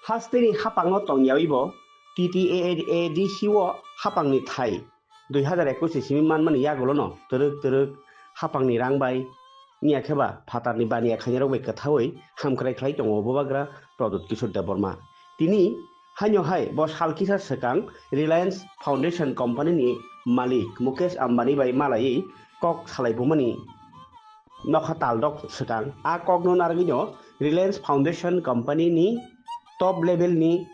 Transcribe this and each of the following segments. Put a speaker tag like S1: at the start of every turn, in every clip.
S1: Hasteni hapangno tongyawibo TTAADCO hapangni thai 2021 simiman mani yagolono teruk hapangni rangbai niakheba phatarni bania khainarok bai kathawai hamkrai khlai tongo bobagra Pradut Kishore Deborma tini hanyo hai bo salkisa sekang Reliance Foundation Company ni malik Mukesh Ambani bai malai kok salaibumani nokhatal dok sekang a kokno nargino Reliance Foundation Company ni top level ni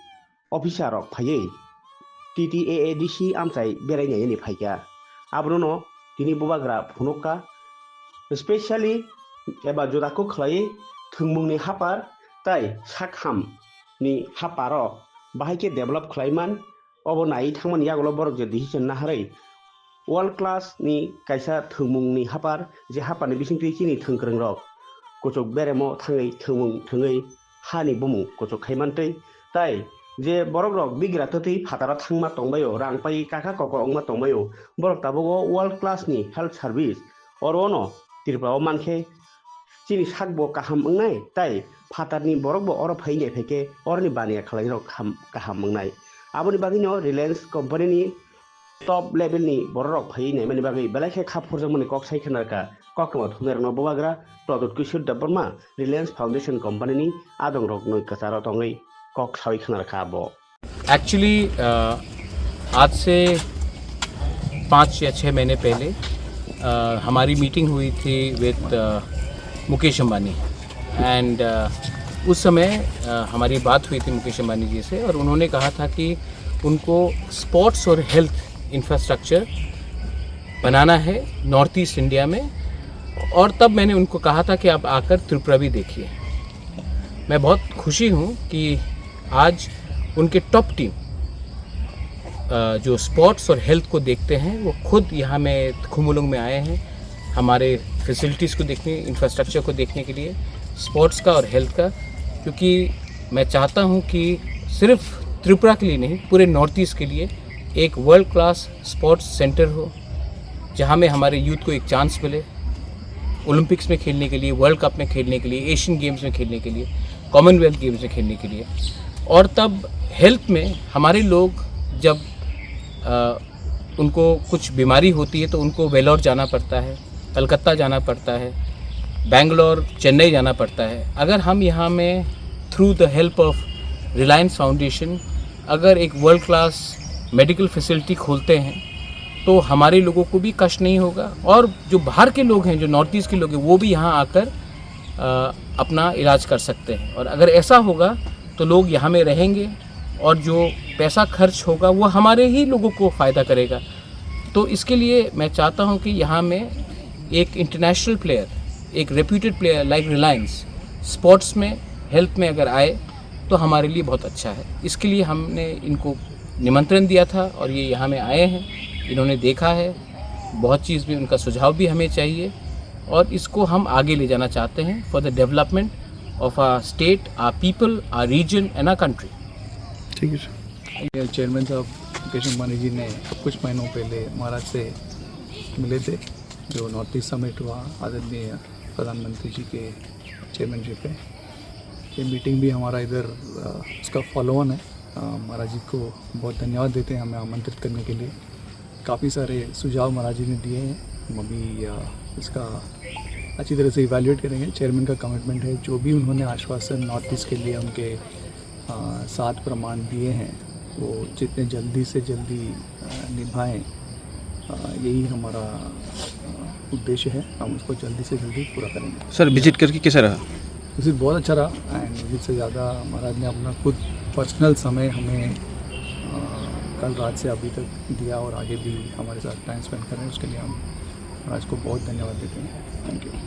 S1: officer rok phayei TTAADC amchai berainai ni phaika abrono tini bobagra phunoka especially eba jodako khlai thungmungni hapar tai sakham ni haparo bahaike develop khlaiman obo nai thangman yagolo borok je decision naharai world class ni kaisa thungmungni hapar je hapani bisingtui chini thungkrang rok kochok beremo thangai thungmung thungai hani bumung kochok khaimantei tai je borok rok bigra totui phatara thangma tongbayo rangpai kaka koko ongma tongbayo borok tabogo world class ni health service orono tirpao mankhe chini sakbo kaham ongnai tai phatarni borokbo oro phainai phaike orni bania khlai rok kaham ongnai aboni bagino Reliance company ni top level ni borok phainai mani bagai belakhe khapurjak mani kok sai khanarka kokma thunerno bobagra Pradut Kishore Deborma Reliance Foundation Company ni adong rok noi kacharo tongai kok sai khanarka bo
S2: actually आज से 5 या 6 महीने पहले हमारी meeting हुई थी with Mukesh Ambani and उस समय हमारी बात हुई थी मुकेश अंबानी जी से और उन्होंने कहा था कि उनको स्पोर्ट्स और हेल्थ इंफ्रास्ट्रक्चर बनाना है नॉर्थ ईस्ट इंडिया में और तब मैंने उनको कहा था कि आप आकर त्रिपुरा भी देखिए। मैं बहुत खुशी हूँ कि आज उनके टॉप टीम जो स्पोर्ट्स और हेल्थ को देखते हैं वो खुद यहाँ में खुमुलुंग में आए हैं हमारे फैसिलिटीज़ को देखने इंफ्रास्ट्रक्चर को देखने के लिए स्पोर्ट्स का और हेल्थ का, क्योंकि मैं चाहता हूँ कि सिर्फ त्रिपुरा के लिए नहीं पूरे नॉर्थ ईस्ट के लिए एक वर्ल्ड क्लास स्पोर्ट्स सेंटर हो जहाँ में हमारे यूथ को एक चांस मिले ओलंपिक्स में खेलने के लिए, वर्ल्ड कप में खेलने के लिए, एशियन गेम्स में खेलने के लिए, कॉमनवेल्थ गेम्स में खेलने के लिए। और तब हेल्थ में हमारे लोग जब उनको कुछ बीमारी होती है तो उनको वेलोर जाना पड़ता है, कलकत्ता जाना पड़ता है, बेंगलोर, चेन्नई जाना पड़ता है। अगर हम यहाँ में through the help of Reliance foundation अगर एक वर्ल्ड क्लास मेडिकल फैसिलिटी खोलते हैं तो हमारे लोगों को भी कष्ट नहीं होगा और जो बाहर के लोग हैं, जो नॉर्थ ईस्ट के लोग हैं, वो भी यहाँ आकर अपना इलाज कर सकते हैं। और अगर ऐसा होगा तो लोग यहाँ में रहेंगे और जो पैसा खर्च होगा वो हमारे ही लोगों को फ़ायदा करेगा। तो इसके लिए मैं चाहता हूँ कि यहाँ में एक इंटरनेशनल प्लेयर, एक reputed player like Reliance sports में, हेल्थ में अगर आए तो हमारे लिए बहुत अच्छा है। इसके लिए हमने इनको निमंत्रण दिया था और ये यहाँ में आए हैं, इन्होंने देखा है, बहुत चीज़ भी उनका सुझाव भी हमें चाहिए और इसको हम आगे ले जाना चाहते हैं for the development of our state, our people, our region and our country.
S3: ठीक है सर। चेयरमैन साहब मुकेश अंबानी जी ने कुछ महीनों पहले महाराज से मिले थे, जो नॉर्थ ईस्ट समिट हुआ आदरणीय प्रधानमंत्री जी के चेयरमैनशिप पे। ये मीटिंग भी हमारा इधर उसका फॉलो ऑन है। महाराज जी को बहुत धन्यवाद देते हैं हमें आमंत्रित करने के लिए। काफ़ी सारे सुझाव महाराज जी ने दिए हैं, हम अभी इसका अच्छी तरह से इवैल्यूएट करेंगे। चेयरमैन का कमिटमेंट है, जो भी उन्होंने आश्वासन नॉर्थ ईस्ट के लिए उनके 7 प्रमाण दिए हैं वो जितने जल्दी से जल्दी निभाएं, यही हमारा उद्देश्य है। हम उसको जल्दी से जल्दी पूरा करेंगे।
S4: सर विजिट करके कैसा रहा?
S3: विजिट बहुत अच्छा रहा एंड विजिट से ज़्यादा महाराज ने अपना खुद पर्सनल समय हमें कल रात से अभी तक दिया और आगे भी हमारे साथ टाइम स्पेंड कर रहे हैं। उसके लिए हम महाराज को बहुत धन्यवाद देते हैं। Thank you.